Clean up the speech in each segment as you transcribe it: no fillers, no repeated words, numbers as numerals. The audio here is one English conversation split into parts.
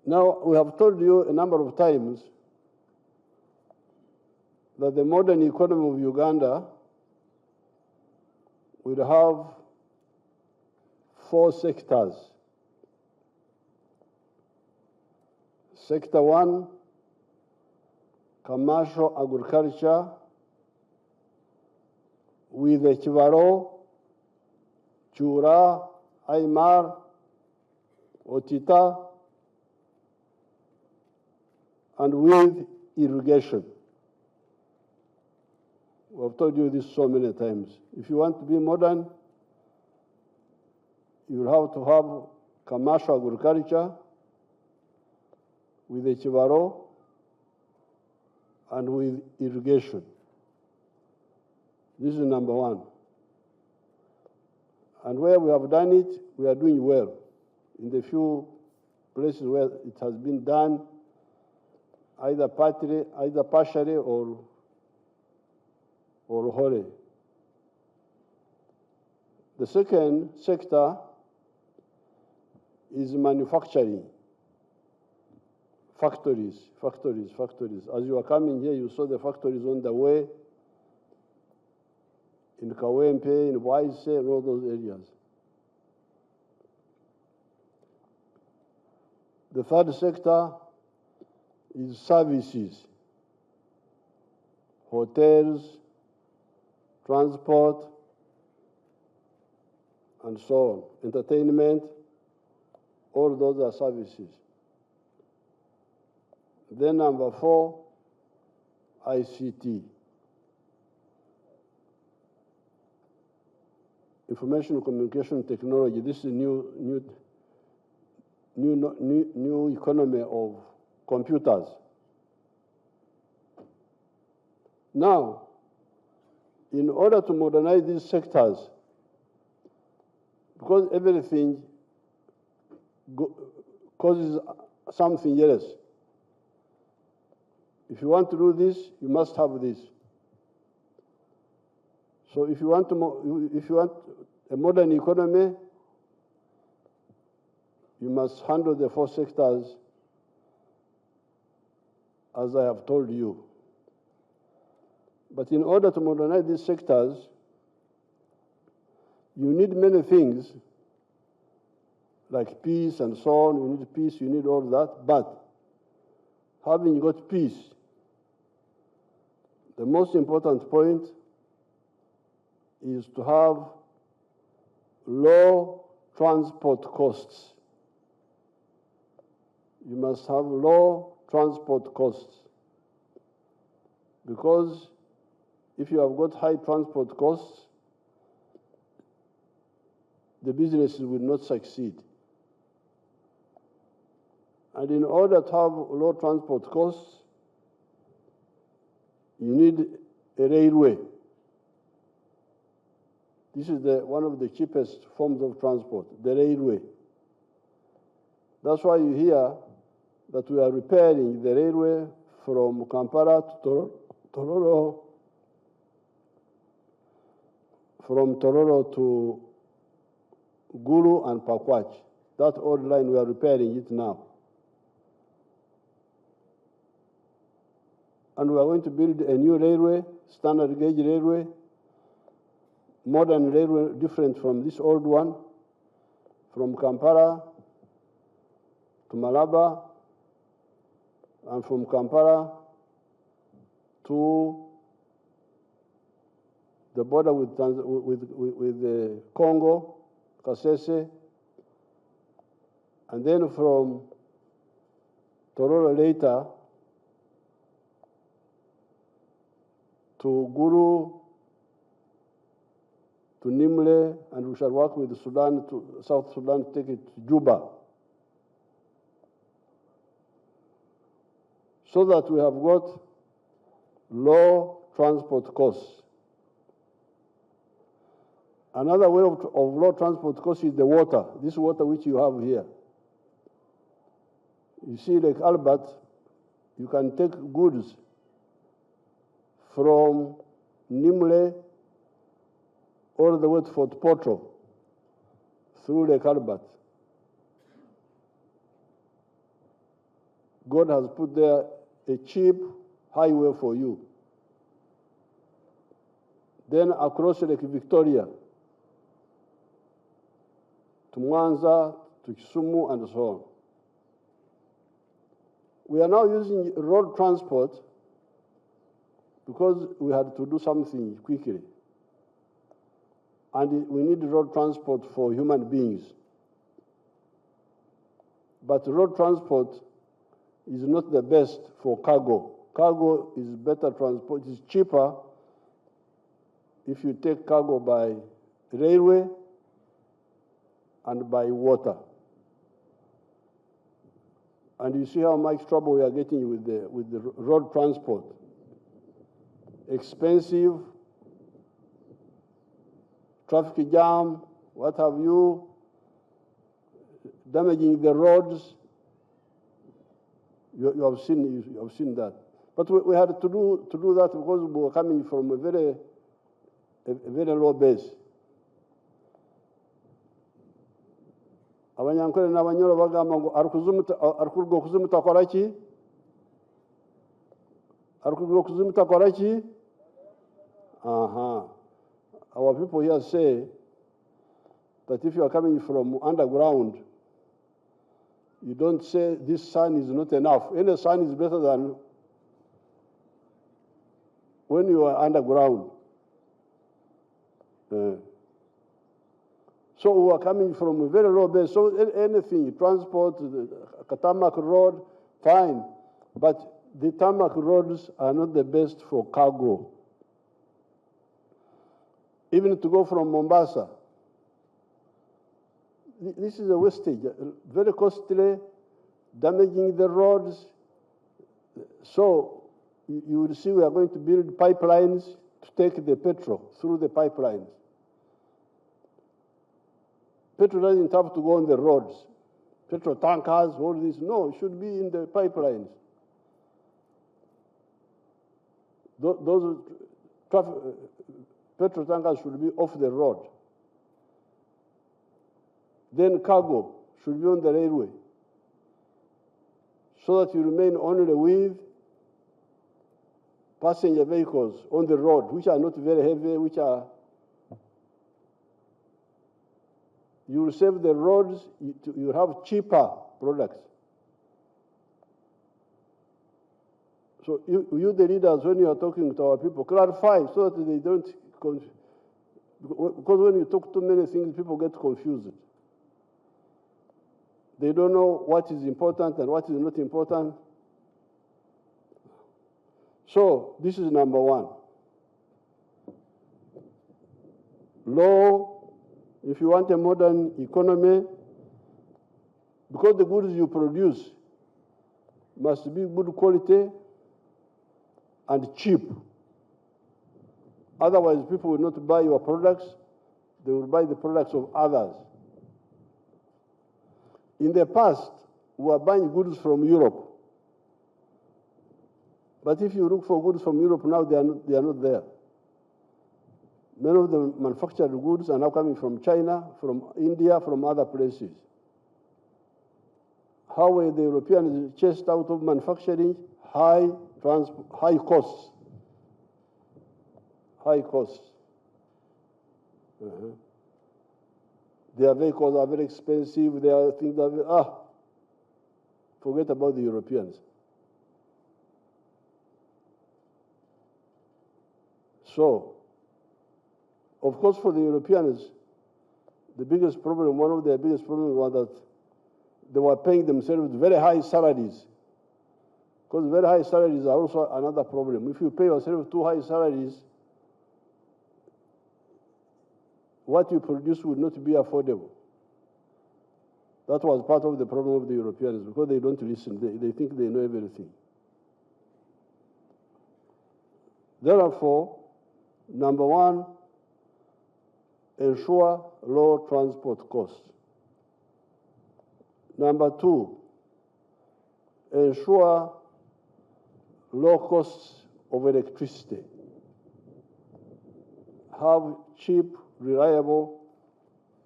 Now, we have told you a number of times that the modern economy of Uganda will have 4 sectors. Sector 1, commercial agriculture, with the Chivaro, Chura, Aymar, Otita, and with irrigation. We have told you this so many times. If you want to be modern, you will have to have commercial agriculture with the Chivaro and with irrigation. This is number 1. And where we have done it, we are doing well. In the few places where it has been done, either partially or wholly. The second sector is manufacturing. Factories. As you are coming here, you saw the factories on the way in Kawempe, in Waise, and all those areas. The third sector is services, hotels, transport, and so on, entertainment, all those are services. Then number 4, ICT. Information communication technology. This is a new economy of computers. Now, in order to modernize these sectors, because everything causes something else. If you want to do this, you must have this. So if you want a modern economy, you must handle the 4 sectors as I have told you. But in order to modernize these sectors, you need many things, like peace and so on. You need peace, you need all that. But having got peace, the most important point is to have low transport costs. You must have low transport costs, because if you have got high transport costs, the businesses will not succeed. And in order to have low transport costs, you need a railway. This is one of the cheapest forms of transport, the railway. That's why you hear that we are repairing the railway from Kampala to Tororo, from Tororo to Gulu and Pakwach. That old line, we are repairing it now. And we are going to build a new railway, standard gauge railway, modern railway, different from this old one, from Kampala to Malaba, and from Kampala to the border with Congo, Kasese, and then from Tororo later to Guru, to Nimle, and we shall work with Sudan, to South Sudan, to take it to Juba. So that we have got low transport costs. Another way of low transport costs is the water, this water which you have here. You see, like Albert, you can take goods from Nimle all the way to Fort Portal through Lake Albert. God has put there a cheap highway for you. Then across Lake Victoria, to Mwanza, to Kisumu, and so on. We are now using road transport because we had to do something quickly. And we need road transport for human beings. But road transport is not the best for cargo. Cargo is better transport, it's cheaper if you take cargo by railway and by water. And you see how much trouble we are getting with the road transport. Expensive, traffic jam, what have you, damaging the roads. You have seen that. But we had to do that because we were coming from a very low base. Abanyankole n'abanyoro bagamba ngo arikuruga okuzumuta akola ki? Arikuruga okuzumuta akola ki? Our people here say that if you are coming from underground, you don't say this sun is not enough. Any sun is better than when you are underground. So we are coming from a very low base. So anything, transport, the tarmac road, fine. But the tarmac roads are not the best for cargo. Even to go from Mombasa, this is a wastage, very costly, damaging the roads. So you will see we are going to build pipelines to take the petrol through the pipelines. Petrol doesn't have to go on the roads. Petrol tankers, all this, no, it should be in the pipelines. Those petrol tankers should be off the road. Then cargo should be on the railway, so that you remain only with passenger vehicles on the road, which are not very heavy, you will save the roads, you have cheaper products. So you the leaders, when you are talking to our people, clarify so that they don't confuse. Because when you talk too many things, people get confused. They don't know what is important and what is not important. So this is number one. Law, if you want a modern economy, because the goods you produce must be good quality and cheap. Otherwise, people will not buy your products, they will buy the products of others. In the past, we were buying goods from Europe. But if you look for goods from Europe now, they are not there. Many of the manufactured goods are now coming from China, from India, from other places. How were the Europeans chased out of manufacturing? High costs. High costs. Their vehicles are very expensive. Their things are very, forget about the Europeans. So, of course, for the Europeans, the biggest problem, one of their biggest problems was that they were paying themselves very high salaries. Because very high salaries are also another problem. If you pay yourself too high salaries, what you produce would not be affordable. That was part of the problem of the Europeans, because they don't listen. They think they know everything. Therefore, number one, ensure low transport costs. Number two, ensure low costs of electricity. Have cheap, reliable,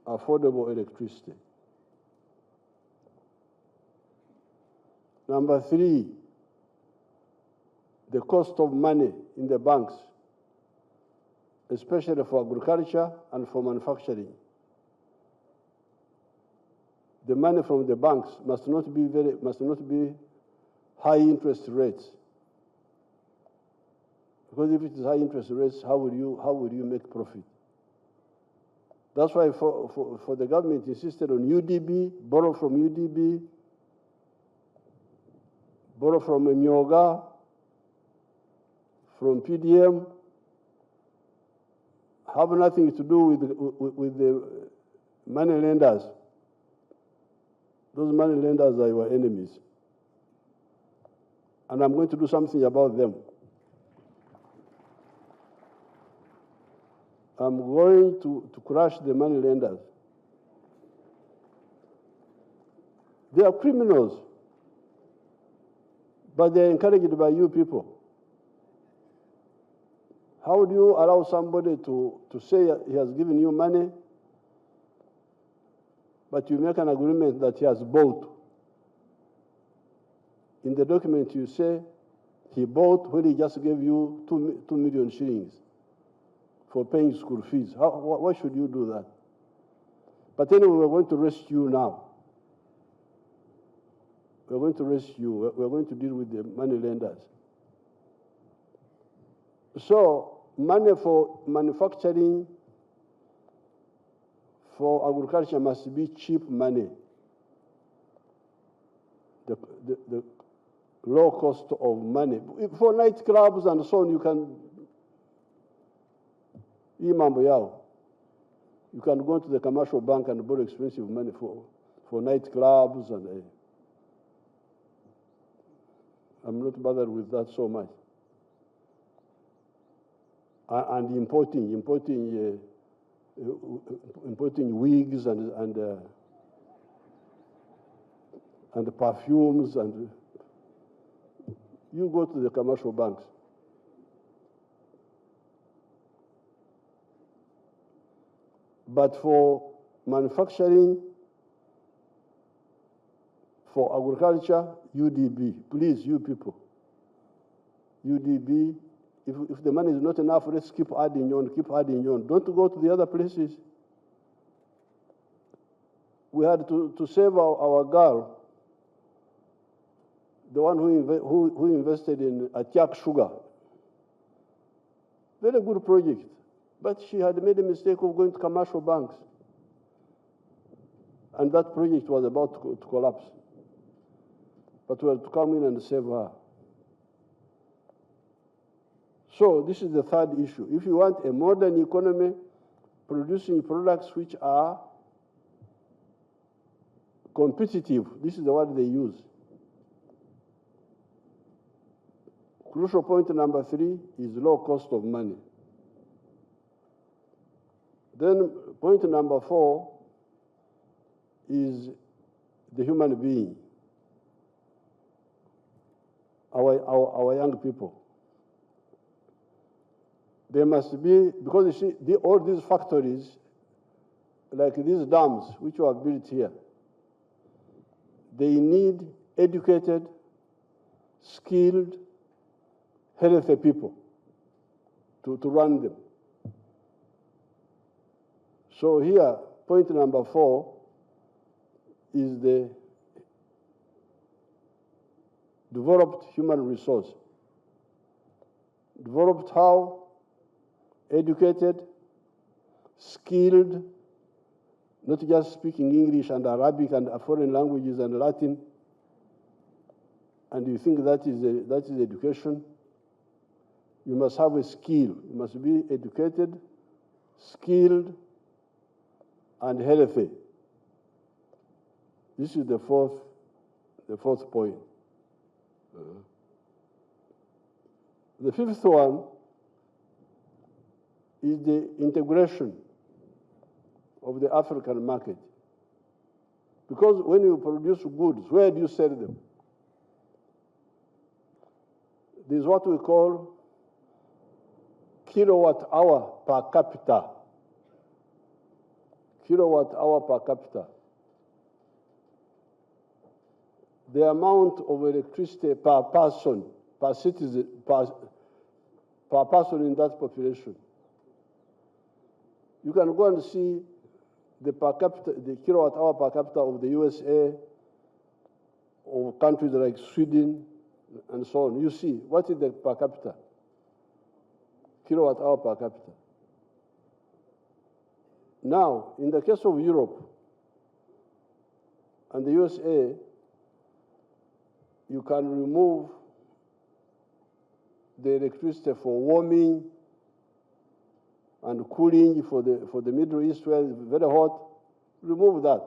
affordable electricity. Number three, the cost of money in the banks, especially for agriculture and for manufacturing. The money from the banks must not be high interest rates. Because if it is high interest rates, how will you make profit? That's why for the government insisted on UDB, borrow from UDB, borrow from Myoga, from PDM, have nothing to do with the money lenders. Those money lenders are your enemies. And I'm going to do something about them. I'm going to crush the money lenders. They are criminals, but they're encouraged by you people. How do you allow somebody to say he has given you money, but you make an agreement that he has bought? In the document you say he bought when he just gave you 2 million shillings for paying school fees. Why should you do that? But anyway, we're going to arrest you now. We're going to arrest you. We're going to deal with the money lenders. So, money for manufacturing, for agriculture must be cheap money. The low cost of money. For nightclubs and so on, you can you can go to the commercial bank and borrow expensive money for nightclubs, and I'm not bothered with that so much. And importing wigs and perfumes, and you go to the commercial banks. But for manufacturing, for agriculture, UDB. Please, you people. UDB. If the money is not enough, let's keep adding on, keep adding on. Don't go to the other places. We had to save our girl, the one who invested in Atiak Sugar. Very good project. But she had made a mistake of going to commercial banks. And that project was about to collapse. But we had to come in and save her. So this is the third issue. If you want a modern economy producing products which are competitive, this is the word they use. Crucial point number 3 is low cost of money. Then point number 4 is the human being, our young people. There must be, because you see, all these factories, like these dams which were built here, they need educated, skilled, healthy people to run them. So here, point number 4 is the developed human resource. Developed how? Educated, skilled, not just speaking English and Arabic and foreign languages and Latin. And you think that is education? You must have a skill. You must be educated, skilled, and healthy. This is the fourth point. The fifth one is the integration of the African market. Because when you produce goods, where do you sell them? There's what we call kilowatt hour per capita. Kilowatt hour per capita. the amount of electricity per person, per citizen, per person in that population. You can go and see the per capita, the kilowatt hour per capita of the USA, or countries like Sweden, and so on. You see, what is the per capita? Kilowatt hour per capita. Now, in the case of Europe and the USA, you can remove the electricity for warming and cooling for the Middle East where it's very hot. Remove that.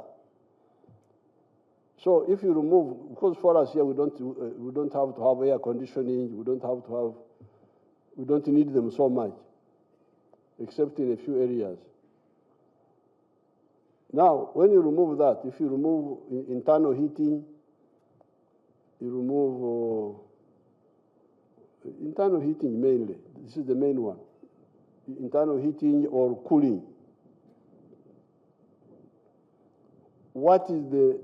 So if you remove, because for us here we don't have to have air conditioning. We don't need them so much, except in a few areas. Now, when you remove that, if you remove internal heating, you remove internal heating mainly. This is the main one. Internal heating or cooling. What is the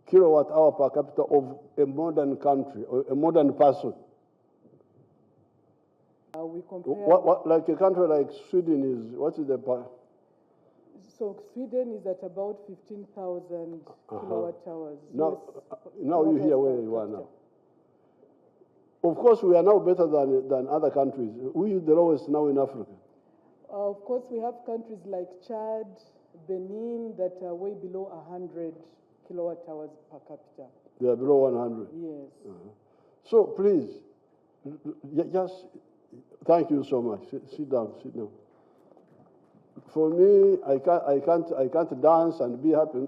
kilowatt hour per capita of a modern country or a modern person? We compare. Like a country like Sweden is, what is the per? So Sweden is at about 15,000 kilowatt hours. Now you hear where you are now. Of course, we are now better than other countries. We are the lowest now in Africa. Of course, we have countries like Chad, Benin that are way below 100 kilowatt hours per capita. They are below 100? Yes. So please, just thank you so much. Sit down, sit down. For me, I can't dance and be happy.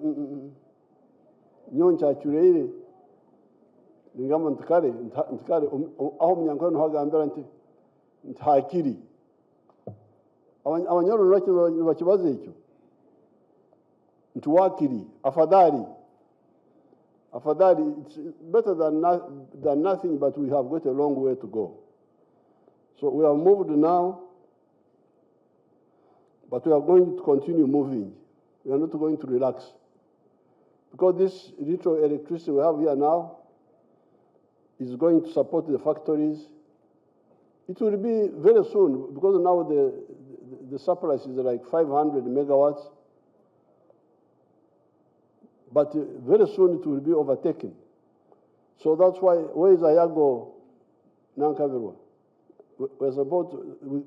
Nyoncha churere. Ngamba ntkare aho munyankano hagambira nti ntakiri. Abanyoro bakibaze icyo. Ntuwakiri afadhali. It's better than nothing, but we have got a long way to go. So we have moved now, but we are going to continue moving. We are not going to relax. Because this little electricity we have here now is going to support the factories. It will be very soon, because now the supply is like 500 megawatts. But very soon it will be overtaken. So that's why, where is Ayago Nankavirwa?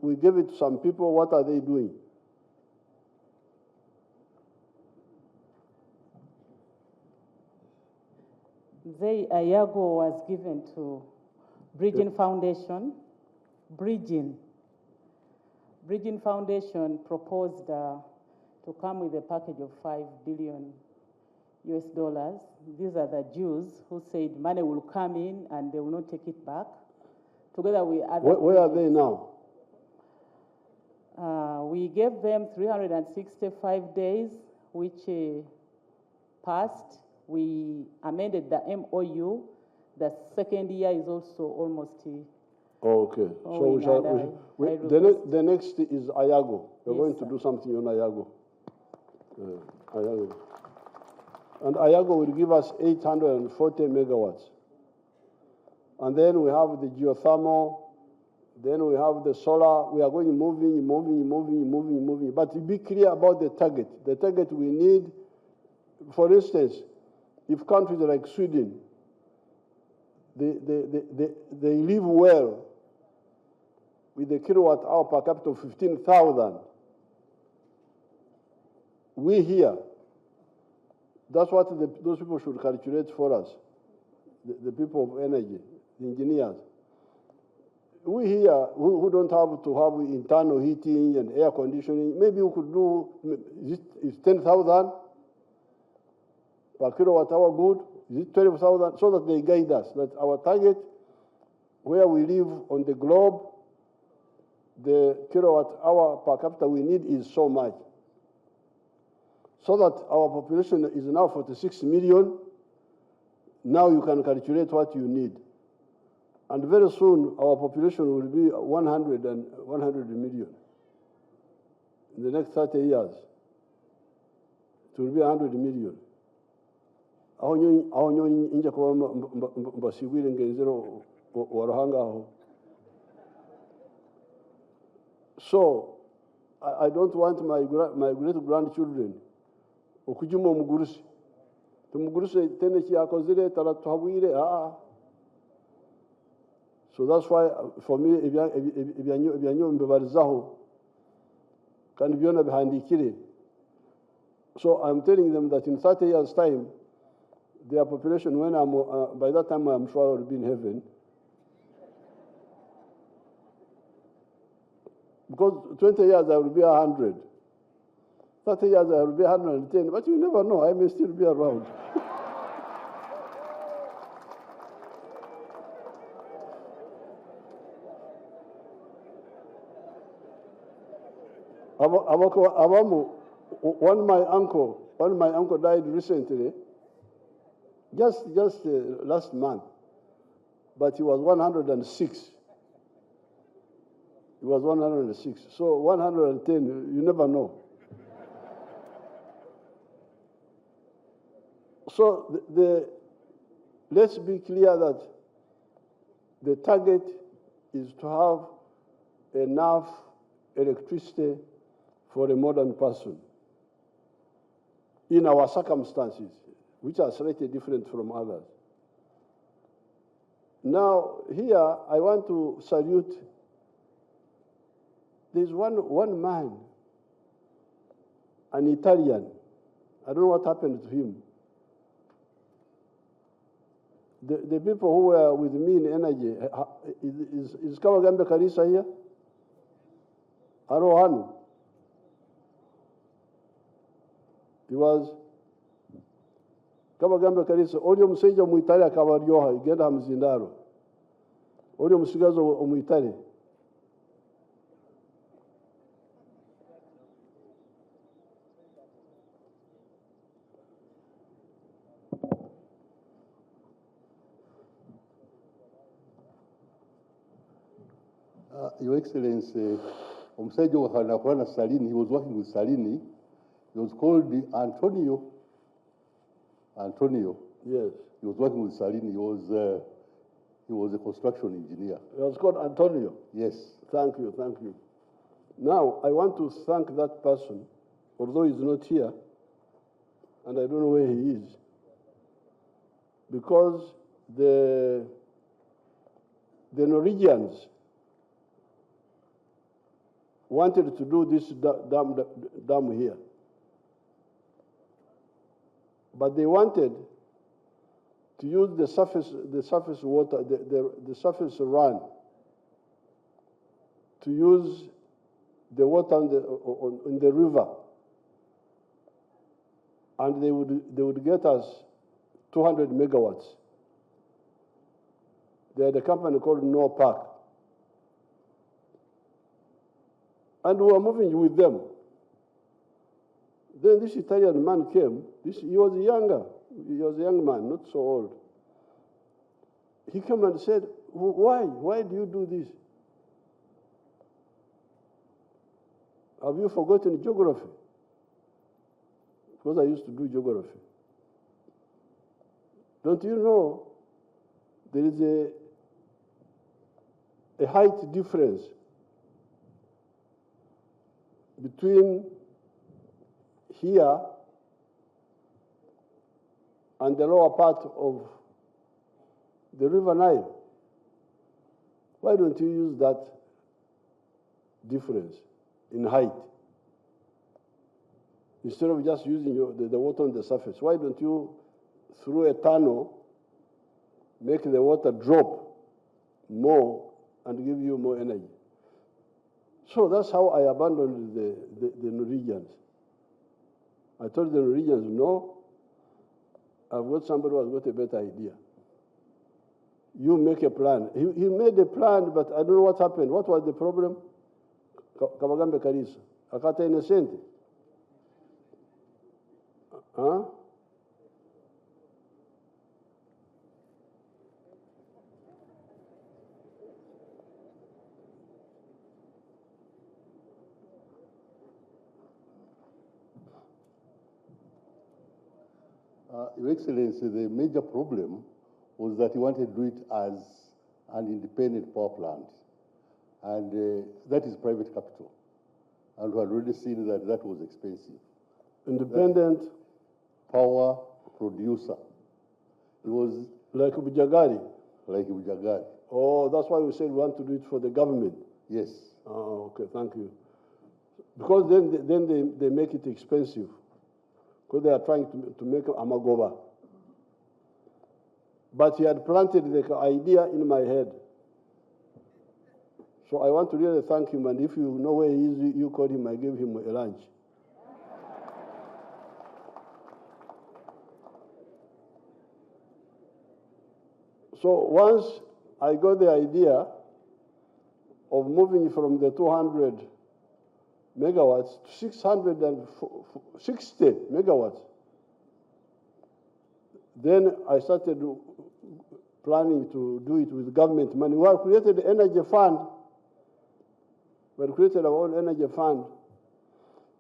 We gave it to some people. What are they doing? Ayago was given to Bridging Foundation. Bridging Foundation proposed to come with a package of $5 billion. These are the Jews who said money will come in and they will not take it back. Together with other. Where are they now? We gave them 365 days, which passed. We amended the MOU. The second year is also almost. Okay. So the next is Ayago. We're going to do something on Ayago. Ayago. And Ayago will give us 840 megawatts. And then we have the geothermal. Then we have the solar. We are going moving. But be clear about the target. The target we need, for instance, if countries like Sweden, they live well with a kilowatt hour per capita of 15,000. We here, that's what those people should calculate for us, the people of energy, the engineers. We here, who don't have to have internal heating and air conditioning, maybe we could do, is 10,000 per kilowatt hour good? Is it 12,000? So that they guide us, that our target, where we live on the globe, the kilowatt hour per capita we need is so much. So that our population is now 46 million. Now you can calculate what you need. And very soon, our population will be 100 million. In the next 30 years, it will be 100 million. aho nyoni inja kuba mbasibwire ngenzero warahangaho. So I don't want my great grandchildren okujuma omugurusi tumugurusi tene kiyakozire taratuhabwire So that's why for me ibyanyo mbebarizaho kandi byona bihandikire. So I'm telling them that in 30 years time their population, when by that time I'm sure I will be in heaven. Because 20 years I will be 100. 30 years I will be 110, but you never know, I may still be around. When my uncle died recently, just last month, but he was 106. He was 106. So 110, you never know. So let's be clear that the target is to have enough electricity for a modern person in our circumstances, which are slightly different from others. Now, here, I want to salute, there's one man, an Italian. I don't know what happened to him. The people who were with me in energy, is Kawagambe Karisa here? Arohanu. He was Kabagambe Karisa, oli omusajja omwitale akabaryoha igenda hamuzindaro. Oli omusigazo omwitale. Your Excellency, omusajja wakanakola na Salini, he was working with Salini. He was called Antonio. Antonio. Yes. He was working with Salini. He was a construction engineer. He was called Antonio. Yes. Thank you, thank you. Now, I want to thank that person, although he's not here, and I don't know where he is, because the Norwegians wanted to do this dam here. But they wanted to use the surface water, the surface run, to use the water in the river. And they would get us 200 megawatts. They had a company called Noah Park. And we were moving with them. Then this Italian man came. He was a young man, not so old. He came and said, why? Why do you do this? Have you forgotten geography? Because I used to do geography. Don't you know there is a height difference between here and the lower part of the River Nile? Why don't you use that difference in height? Instead of just using the water on the surface, why don't you, through a tunnel, make the water drop more and give you more energy? So that's how I abandoned the Norwegians. I told the Norwegians, no, I've got somebody who has got a better idea. You make a plan. He made a plan, but I don't know what happened. What was the problem? Kabagambe Karisa. Akata innocent. Huh? Your Excellency, the major problem was that he wanted to do it as an independent power plant. And that is private capital. And we had already seen that that was expensive. Independent, Power producer. It was like Bujagari. like Uganda'S. Oh, that's why we said we want to do it for the government. Yes. Oh, okay, thank you. Because then they make it expensive. Because they are trying to make Amagoba. But he had planted the idea in my head. So I want to really thank him, and if you know where he is, you call him, I gave him a lunch. So once I got the idea of moving from the 200 megawatts to 660 megawatts, then I started planning to do it with government money. We have created the energy fund. We have created our own energy fund.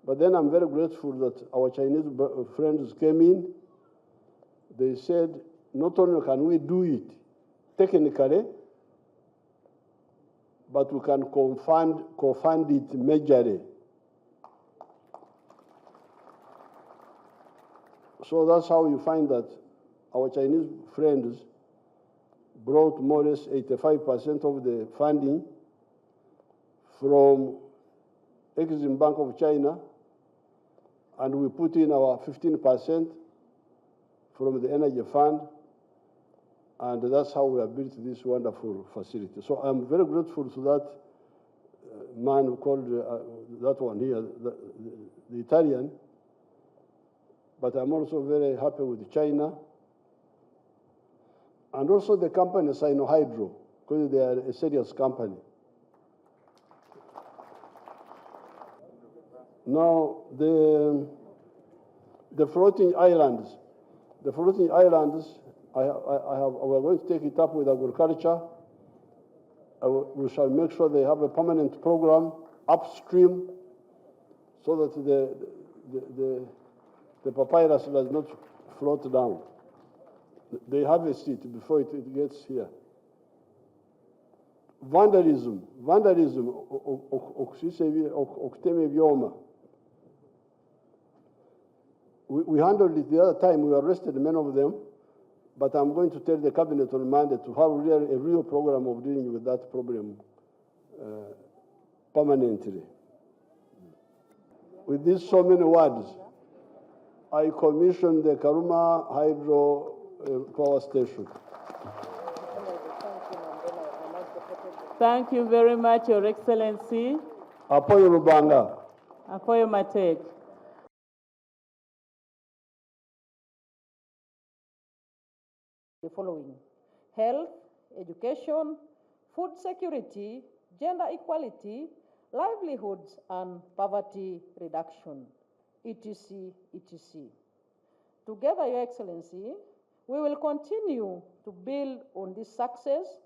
But then I'm very grateful that our Chinese friends came in. They said, not only can we do it technically, but we can co-fund it majorly. So that's how you find that our Chinese friends brought more or less 85% of the funding from Exim Bank of China, and we put in our 15% from the energy fund, and that's how we have built this wonderful facility. So I'm very grateful to that man who called that one here, the Italian, but I'm also very happy with China, and also the company Sinohydro, because they are a serious company. Now, the floating islands, we're going to take it up with agriculture. We shall make sure they have a permanent program upstream so that the papyrus does not float down. They harvest it before it gets here. Vandalism, okutema ebyoma. We handled it the other time. We arrested many of them, but I'm going to tell the cabinet on Monday to have a real program of dealing with that problem permanently. With these so many words, I commissioned the Karuma Hydropower Station. Thank you very much, Your Excellency. Apoyo Lubanga. Apoyo Matek. The following: health, education, food security, gender equality, livelihoods, and poverty reduction, etc., etc. Together, Your Excellency, we will continue to build on this success